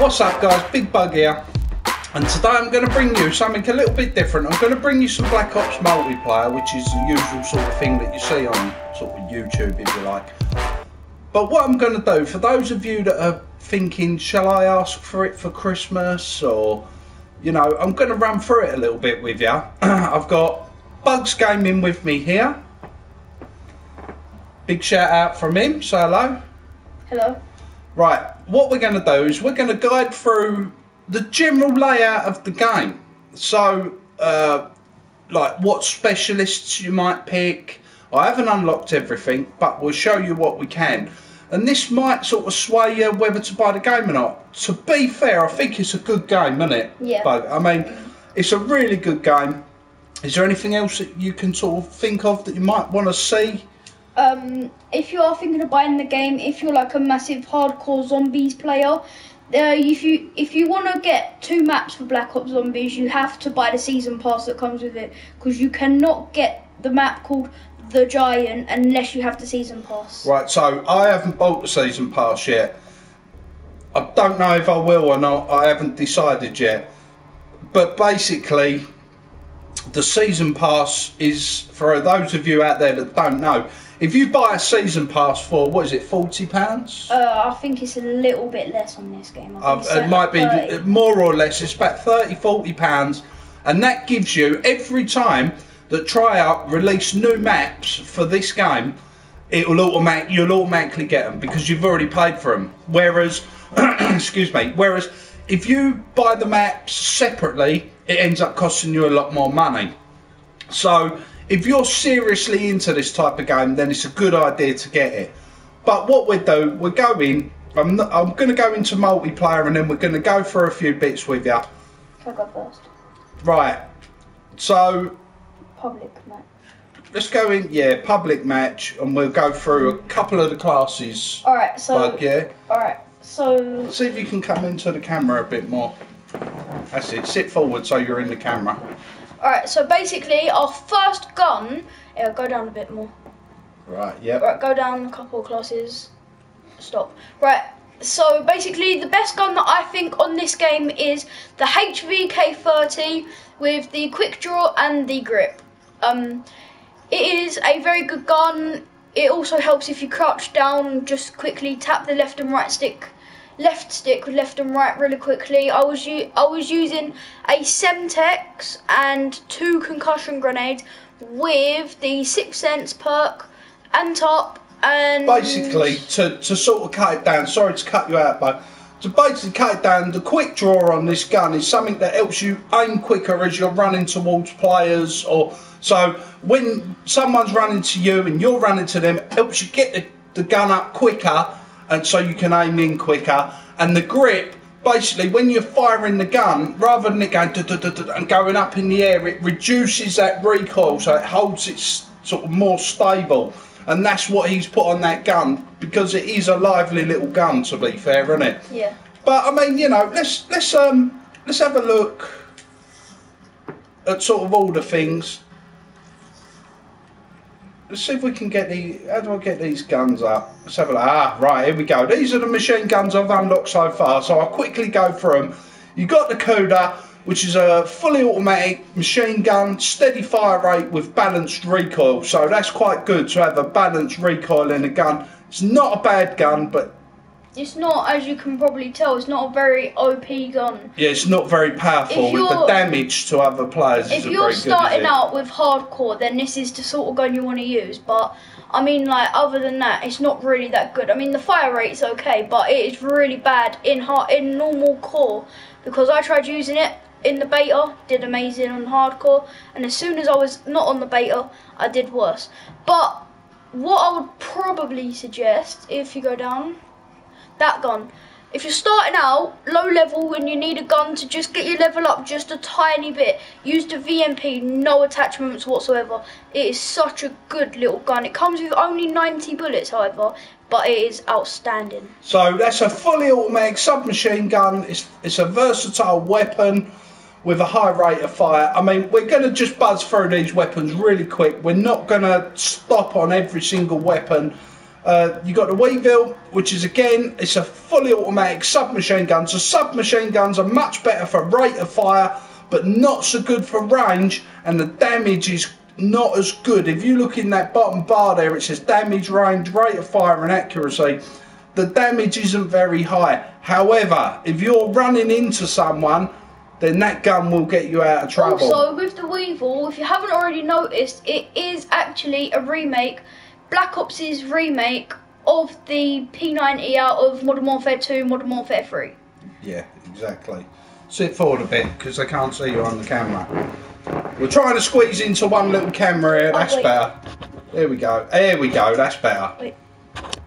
What's up guys, Big Bug here, and today I'm going to bring you something a little bit different. I'm going to bring you some Black Ops multiplayer, which is the usual sort of thing that you see on sort of YouTube if you like. But what I'm going to do, for those of you that are thinking, shall I ask for it for Christmas, or, you know, I'm going to run through it a little bit with you. I've got Bugs Gaming with me here. Big shout out from him, say hello. Hello. Right, what we're going to do is we're going to guide through the general layout of the game. So, like what specialists you might pick. I haven't unlocked everything, but we'll show you what we can. And this might sort of sway you whether to buy the game or not. To be fair, I think it's a good game, isn't it? Yeah. But, I mean, it's a really good game. Is there anything else that you can sort of think of that you might want to see? If you are thinking of buying the game, if you're like a massive hardcore zombies player, if you want to get 2 maps for Black Ops Zombies, you have to buy the season pass that comes with it, because you cannot get the map called The Giant unless you have the season pass. Right, so I haven't bought the season pass yet. I don't know if I will or not. I haven't decided yet. But basically, the season pass is, for those of you out there that don't know, if you buy a season pass for, what is it, £40? I think it's a little bit less on this game. It might be 30. more or less. It's about £30–40, and that gives you, every time that Treyarch release new maps for this game, you'll automatically get them because you've already paid for them. Whereas, excuse me, whereas if you buy the maps separately, it ends up costing you a lot more money. So if you're seriously into this type of game, then it's a good idea to get it. But what we do, we're going, I'm going to go into multiplayer, and then we're going to go through a few bits with you. Can I go first? Right, so Public match. let's go in, yeah, public match, and we'll go through a couple of the classes. Alright, so... Yeah. Alright, so... See if you can come into the camera a bit more. That's it, sit forward so you're in the camera. Alright, so basically our first gun... Yeah, go down a bit more. Right, yeah. Right, go down a couple of classes. Stop. Right, so basically the best gun that I think on this game is the HVK-30 with the quick draw and the grip. It is a very good gun. It also helps if you crouch down, just quickly tap the left and right stick. Left stick with left and right really quickly. I was using a Semtex and 2 concussion grenades with the 6th Sense perk and top, and basically to sort of cut it down, sorry to cut you out, but to basically cut it down, the quick draw on this gun is something that helps you aim quicker as you're running towards players, or so when someone's running to you and you're running to them, it helps you get the gun up quicker, and so you can aim in quicker. And the grip, basically when you're firing the gun, rather than it going and going up in the air, it reduces that recoil, so it holds it sort of more stable. And that's what he's put on that gun, because it is a lively little gun, to be fair, isn't it? Yeah. But I mean, you know, let's have a look at sort of all the things. Let's see if we can get how do I get these guns up? Let's have a look. Ah, right, here we go. These are the machine guns I've unlocked so far, so I'll quickly go through them. You got the Kuda, which is a fully automatic machine gun, steady fire rate with balanced recoil. So that's quite good to have a balanced recoil in a gun. It's not a bad gun, but it's not, as you can probably tell, it's not a very OP gun. yeah, it's not very powerful, with the damage to other players isn't very good. If you're starting out with hardcore, then this is the sort of gun you want to use. But I mean, like, other than that, it's not really that good. I mean, the fire rate's okay, but it is really bad in normal core, because I tried using it in the beta, did amazing on hardcore, and as soon as I was not on the beta, I did worse. But what I would probably suggest, if you go down, that gun. If you're starting out low level and you need a gun to just get your level up just a tiny bit, use the VMP, no attachments whatsoever. It is such a good little gun. It comes with only 90 bullets, however, but it is outstanding. So that's a fully automatic submachine gun. It's a versatile weapon with a high rate of fire. I mean, we're going to just buzz through these weapons really quick. We're not going to stop on every single weapon. You got the Weevil, which is again, it's a fully automatic submachine gun. So submachine guns are much better for rate of fire, but not so good for range, and the damage is not as good. If you look in that bottom bar there, it says damage, range, rate of fire and accuracy. The damage isn't very high. However, if you're running into someone, then that gun will get you out of trouble. Also, with the Weevil, if you haven't already noticed, it is actually a remake, Black Ops' remake of the P90 out of Modern Warfare 2, Modern Warfare 3. Yeah, exactly. Sit forward a bit, because they can't see you on the camera. We're trying to squeeze into one little camera here, that's better. There we go, that's better. Wait.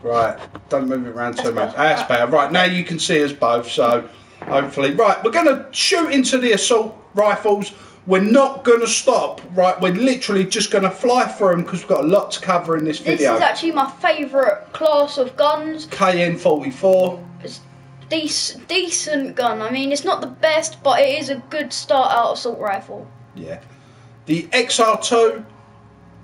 Right, don't move it around too much. That's better. Right, now you can see us both, so hopefully. Right, we're going to shoot into the assault rifles. We're not going to stop, right? We're literally just going to fly through them because we've got a lot to cover in this video. This is actually my favourite class of guns. KN-44. It's decent gun. I mean, it's not the best, but it is a good start-out assault rifle. Yeah. The XR2.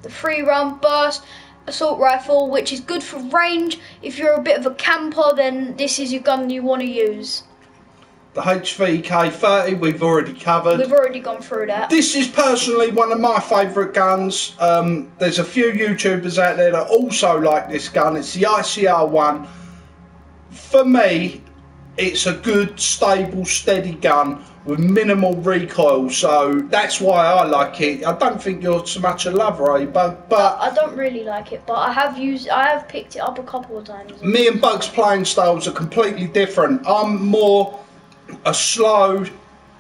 The 3-round burst assault rifle, which is good for range. If you're a bit of a camper, then this is your gun you want to use. The HVK-30 we've already covered. We've already gone through that. This is personally one of my favourite guns. There's a few YouTubers out there that also like this gun. It's the ICR-1. For me, it's a good, stable, steady gun with minimal recoil, so that's why I like it. I don't think you're so much a lover, are you, Bug? But I don't really like it, but I have picked it up a couple of times. Me and Bug's playing styles are completely different. I'm more a slow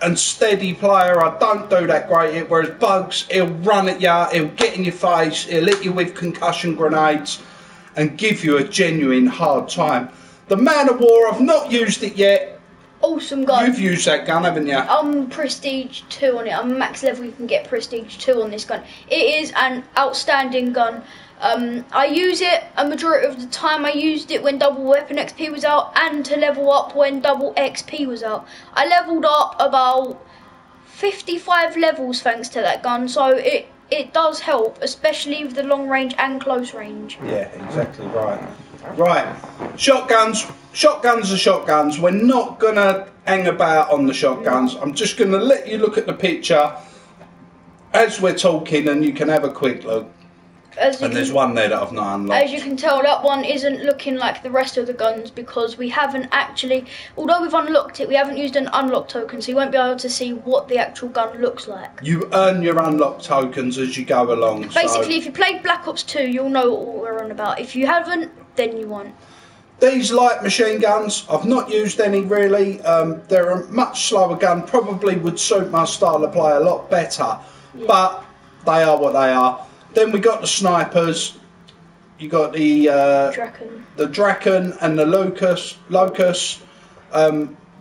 and steady player. I don't do that great, whereas Bugs, he'll run at you, he'll get in your face, he'll hit you with concussion grenades and give you a genuine hard time. The Man of War, I've not used it yet. Awesome gun. You've used that gun, haven't you? I'm Prestige 2 on it. I'm max level, you can get Prestige 2 on this gun. It is an outstanding gun. I use it a majority of the time. I used it when double weapon XP was out and to level up when double XP was out. I leveled up about 55 levels thanks to that gun, so it does help, especially with the long range and close range. Yeah, exactly right. Right, shotguns. Shotguns are shotguns. We're not going to hang about on the shotguns. I'm just going to let you look at the picture as we're talking and you can have a quick look. And there's one there that I've not unlocked. As you can tell, that one isn't looking like the rest of the guns because we haven't actually, although we've unlocked it, we haven't used an unlock token, so you won't be able to see what the actual gun looks like. You earn your unlock tokens as you go along. Basically, if you played Black Ops 2, you'll know what we're on about. If you haven't, then you won't. These light machine guns, I've not used any really. They're a much slower gun, probably would suit my style of play a lot better, but they are what they are. Then we got the snipers. You got the Draken and the Locust.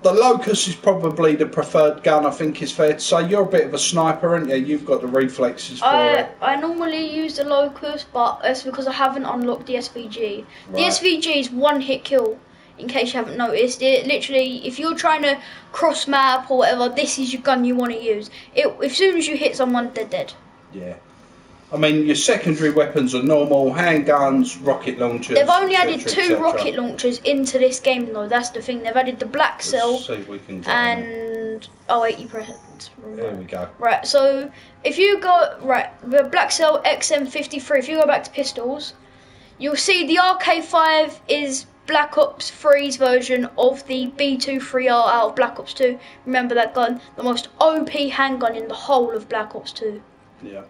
The Locust is probably the preferred gun, I think it's fair to say. You're a bit of a sniper, aren't you? You've got the reflexes for it. I normally use the Locust, but that's because I haven't unlocked the SVG. Right. The SVG is one hit kill, in case you haven't noticed. It literally, if you're trying to cross map or whatever, this is your gun you want to use. As soon as you hit someone, they're dead. Yeah. I mean, your secondary weapons are normal, handguns, rocket launchers. They've only added two rocket launchers into this game, though. That's the thing. They've added the Black Cell and oh wait, you press it. There we go. Right. So if you go the Black Cell XM53, if you go back to pistols, you'll see the RK5 is Black Ops 3's version of the B23R out of Black Ops 2. Remember that gun? The most OP handgun in the whole of Black Ops 2. Yeah.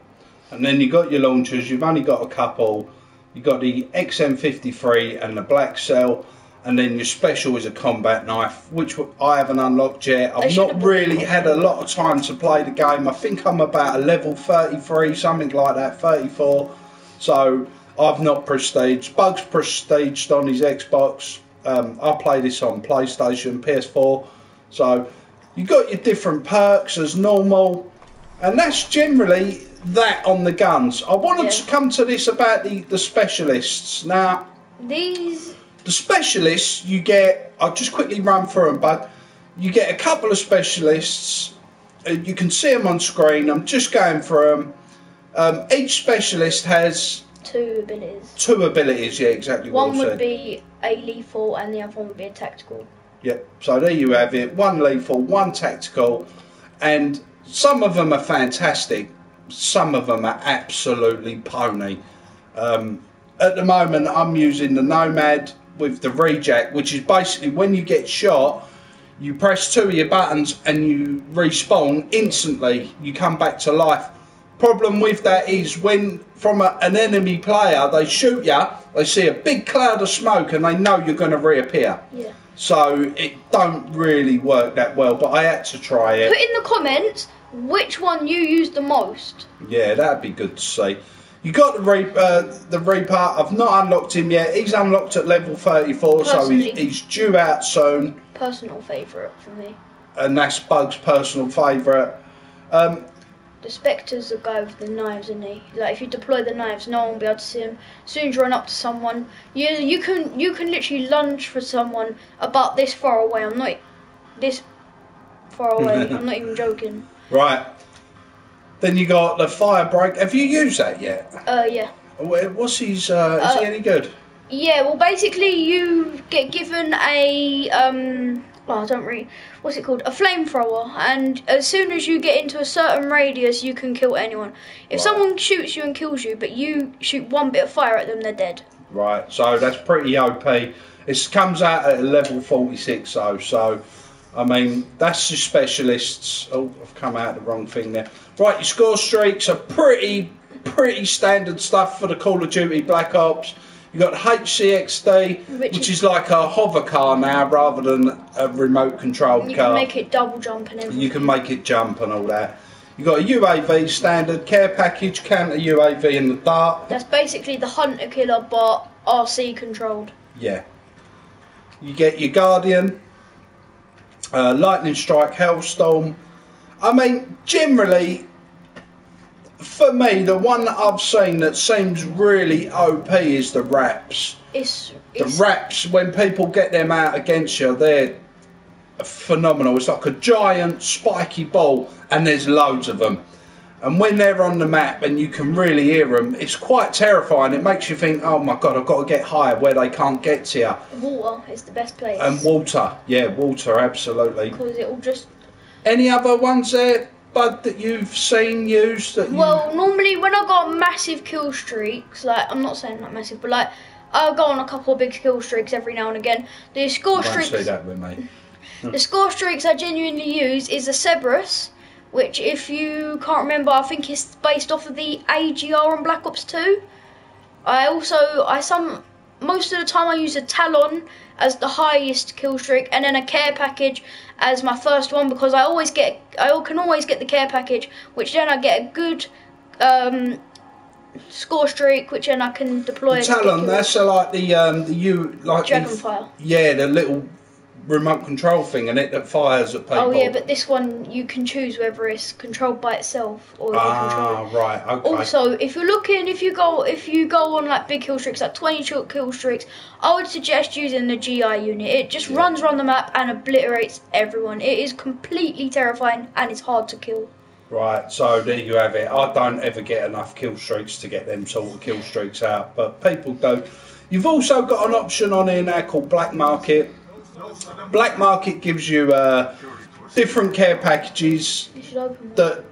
And then you got your launchers, you've only got a couple. You got the XM53 and the Black Cell, and then your special is a combat knife, which I haven't unlocked yet. I've not really had a lot of time to play the game. I think I'm about a level 33, something like that, 34. So I've not prestiged. Bug's prestiged on his Xbox. I play this on PlayStation, PS4. So you got your different perks as normal, and that's generally that on the guns. I wanted to come to this about the specialists. Now, the specialists you get, I'll just quickly run through them, but you get a couple of specialists. You can see them on screen. I'm just going through them. Each specialist has two abilities. Two abilities, yeah, exactly what One I would said. be a lethal, and the other one would be a tactical. Yep, so there you have it. One lethal, one tactical, and some of them are fantastic. Some of them are absolutely pony. At the moment, I'm using the Nomad with the Rejack, which is basically when you get shot, you press two of your buttons and you respawn instantly. You come back to life. Problem with that is when from an enemy player, they shoot you, they see a big cloud of smoke and they know you're going to reappear. Yeah. So it don't really work that well, but I had to try it. Put in the comments which one you use the most. Yeah, that'd be good to see. You got the Reaper. I've not unlocked him yet. He's unlocked at level 34, so he's due out soon. Personal favourite for me. And that's Bug's personal favourite. The Spectre's the guy with the knives, isn't he? Like if you deploy the knives, no one will be able to see him. As soon as you run up to someone, you can literally lunge for someone about this far away. I'm not this far away. I'm not even joking. Right. Then you got the Fire Break. Have you used that yet? Yeah. What's his? Is he any good? Yeah. Well, basically, you get given a I don't really. What's it called? A flamethrower, and as soon as you get into a certain radius, you can kill anyone. If someone shoots you and kills you, but you shoot one bit of fire at them, they're dead. Right. So that's pretty OP. It comes out at level 46 though. So, I mean, that's the specialists. Oh, I've come out the wrong thing there. Right, your score streaks are pretty standard stuff for the Call of Duty Black Ops. You've got HCXD, which is like a hover car now rather than a remote controlled car. You can make it double jump and everything. You can make it jump and all that. You've got a UAV standard, care package, counter UAV in the dark. That's basically the hunter killer, but RC controlled. Yeah. You get your Guardian, Lightning Strike, Hellstorm. I mean, generally, for me, the one that I've seen that seems really OP is the Raps. The Raps, when people get them out against you, they're phenomenal. It's like a giant spiky ball, and there's loads of them. And when they're on the map and you can really hear them, it's quite terrifying. It makes you think, oh my God, I've got to get higher where they can't get to you. Water is the best place. And water, yeah, water, absolutely. Because it will just... Any other ones there, Bud, that you've seen used? Well, normally when I got massive kill streaks, like, I'm not saying like massive, but like, I'll go on a couple of big kill streaks every now and again. The score streaks... Don't say that with me. The score streaks I genuinely use is a Cerberus, which, if you can't remember, I think it's based off of the AGR on Black Ops 2. Most of the time I use a Talon as the highest kill streak, and then a care package as my first one, because I can always get the care package, which then I get a good score streak, which then I can deploy. The Talon, that's like the Dragonfire. Yeah, the little remote control thing, and it that fires at people. Oh yeah, but this one you can choose whether it's controlled by itself or controlled. Right, okay. Also, if you go on like big kill streaks, like 20 short kill streaks, I would suggest using the GI unit. It just runs around the map and obliterates everyone. It is completely terrifying and it's hard to kill. Right, so there you have it. I don't ever get enough kill streaks to get them sort of kill streaks out, but people do. You've also got an option on here now called Black Market. Black Market gives you different care packages that...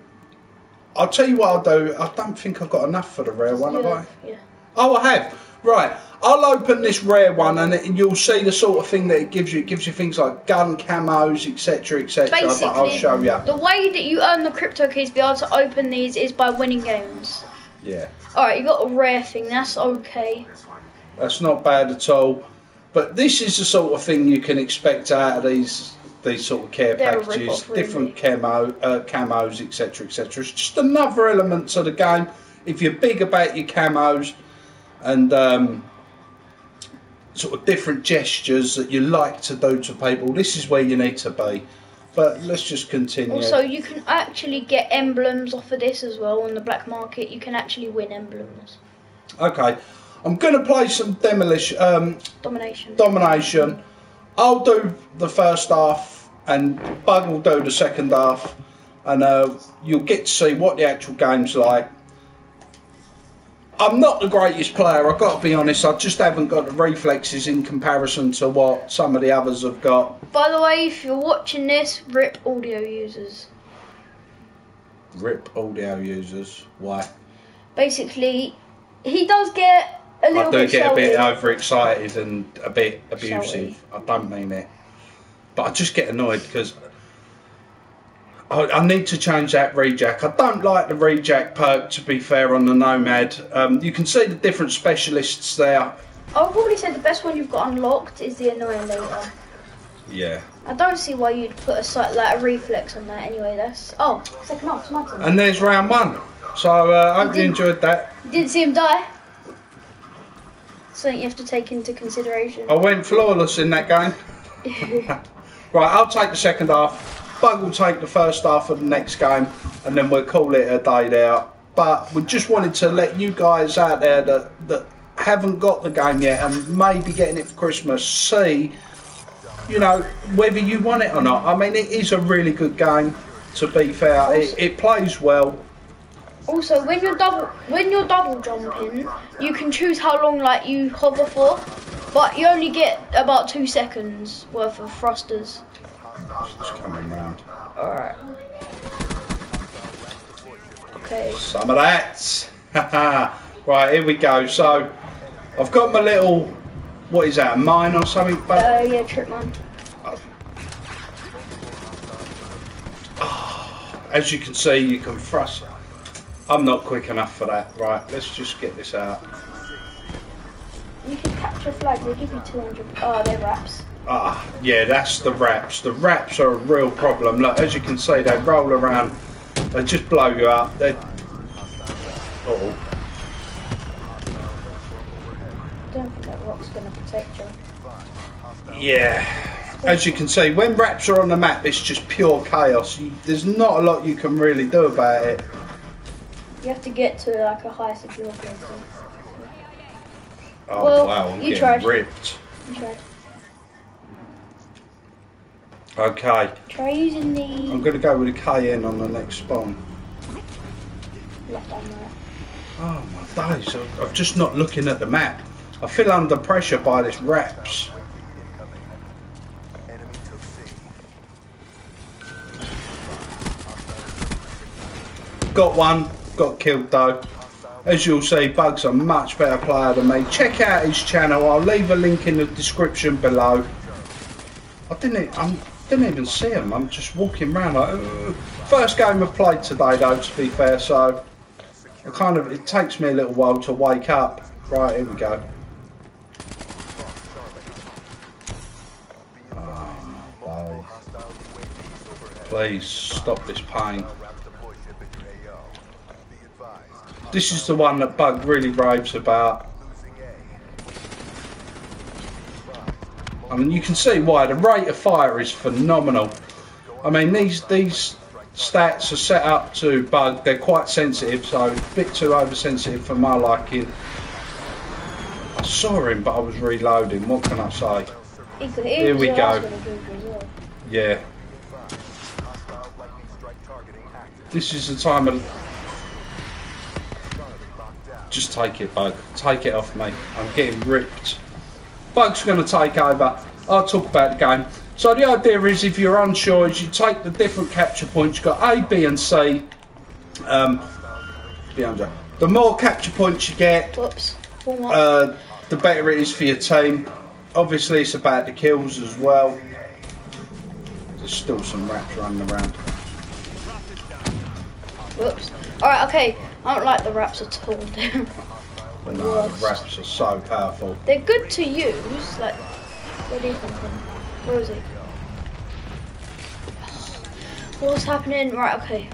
I'll tell you what I'll do. I don't think I've got enough for the rare one, have I? Yeah. Oh, I have. Right. I'll open this rare one and you'll see the sort of thing that it gives you. It gives you things like gun camos, etc, etc. Basically, but I'll show you. The way that you earn the crypto keys to be able to open these is by winning games. Yeah. Alright, you got a rare thing. That's okay. That's not bad at all. But this is the sort of thing you can expect out of these sort of care packages, different camos, etc, etc. It's just another element to the game. If you're big about your camos and sort of different gestures that you like to do to people, this is where you need to be. But let's just continue. Also, you can actually get emblems off of this as well on the black market. You can actually win emblems. Okay. I'm going to play some Domination. I'll do the first half and Bug will do the second half, and you'll get to see what the actual game's like. I'm not the greatest player, I've got to be honest. I just haven't got the reflexes in comparison to what some of the others have got. By the way, if you're watching this, rip audio users. Rip audio users. Why? Basically, he does get a little bit I do get a bit shouty. overexcited and a bit abusive. Shouty. I don't mean it. But I just get annoyed because I need to change that rejack. I don't like the rejack perk, to be fair, on the Nomad. You can see the different specialists there. I would probably say the best one you've got unlocked is the Annihilator. Yeah. I don't see why you'd put a reflex on that anyway. That's second half, it's my turn. And there's round one. So I hope you enjoyed that. You didn't see him die. Something you have to take into consideration. I went flawless in that game. Right, I'll take the second half. Bug will take the first half of the next game, and then we'll call it a day there. But we just wanted to let you guys out there that haven't got the game yet and maybe getting it for Christmas, see, you know, whether you want it or not. I mean, it is a really good game, to be fair. It plays well. Also, when you're double jumping, you can choose how long you hover for, but you only get about 2 seconds worth of thrusters. It's coming round. Alright. Okay. Some of that. Right, here we go. So, I've got my little, what is that, a mine or something? Yeah, trip mine. As you can see, you can thrust. I'm not quick enough for that. Right, let's just get this out. You can capture flags, they give you 200. Oh, they're wraps. Ah, yeah, that's the wraps. The wraps are a real problem. Look, as you can see, they roll around. They just blow you up. They. Uh-oh. I don't think that rock's going to protect you. Yeah. As you can see, when wraps are on the map, it's just pure chaos. There's not a lot you can really do about it. You have to get to a high secure place. Oh, well, wow, I'm you getting tried. ripped. You tried. Okay. Try using the I'm going to go with a KN on the next spawn. left and right. Oh my days, I'm just not looking at the map. I feel under pressure by this wraps. Got one, got killed though. As you'll see, Bug's a much better player than me. Check out his channel, I'll leave a link in the description below. I didn't even see him, I'm just walking around like, ugh. First game I've played today though, to be fair, so it takes me a little while to wake up. Right, here we go. Oh, please stop this pain. This is the one that Bug really raves about. I mean, you can see why. The rate of fire is phenomenal. I mean, these stats are set up to Bug. They're quite sensitive, so a bit too oversensitive for my liking. I saw him, but I was reloading. What can I say? Here we go. Yeah. This is the time of... Just take it, Bug. Take it off me. I'm getting ripped. Bug's going to take over. I'll talk about the game. So the idea is, if you're unsure, is you take the different capture points. You've got A, B and C. The more capture points you get, the better it is for your team. Obviously it's about the kills as well. There's still some wraps running around. Whoops. Alright, okay. I don't like the wraps at all. No, the wraps are so powerful. They're good to use. Like, where do you think? Where is he? What's happening? Right, okay.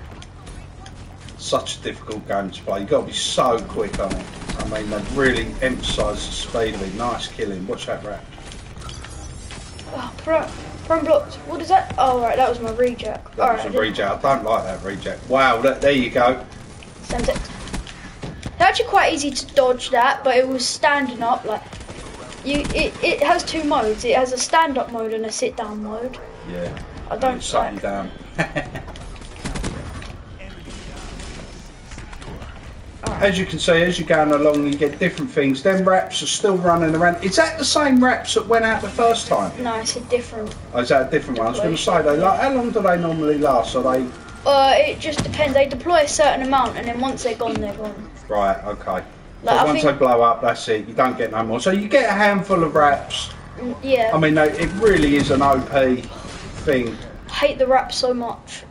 Such a difficult game to play. You've got to be so quick on it. I mean, they really emphasise the speed of it. Nice killing. Watch that wrap. Oh, prone blocked. What is that? Oh, right, that was my rejack. That was a rejack. I don't like that rejack. Wow, there you go. Send it. It's actually quite easy to dodge that, but it was standing up. Like, it has two modes. It has a stand-up mode and a sit-down mode. Yeah. I don't shut you down. Alright. as you can see, as you're going along, you get different things. Them wraps are still running around. Is that the same wraps that went out the first time? No, it's a different. Oh, is that a different one? I was going to say, how long do they normally last? Are they? It just depends. They deploy a certain amount, and then once they're gone, they're gone. Right. Okay. Like, So once they blow up, that's it. You don't get no more. So you get a handful of wraps. Yeah. I mean, it really is an OP thing. I hate the wrap so much.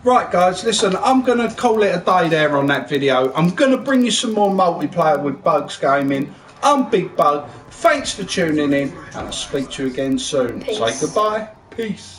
Right, guys, listen, I'm going to call it a day there on that video. I'm going to bring you some more multiplayer with Bugs Gaming. I'm Big Bug. Thanks for tuning in, and I'll speak to you again soon. Peace. Say goodbye. Peace.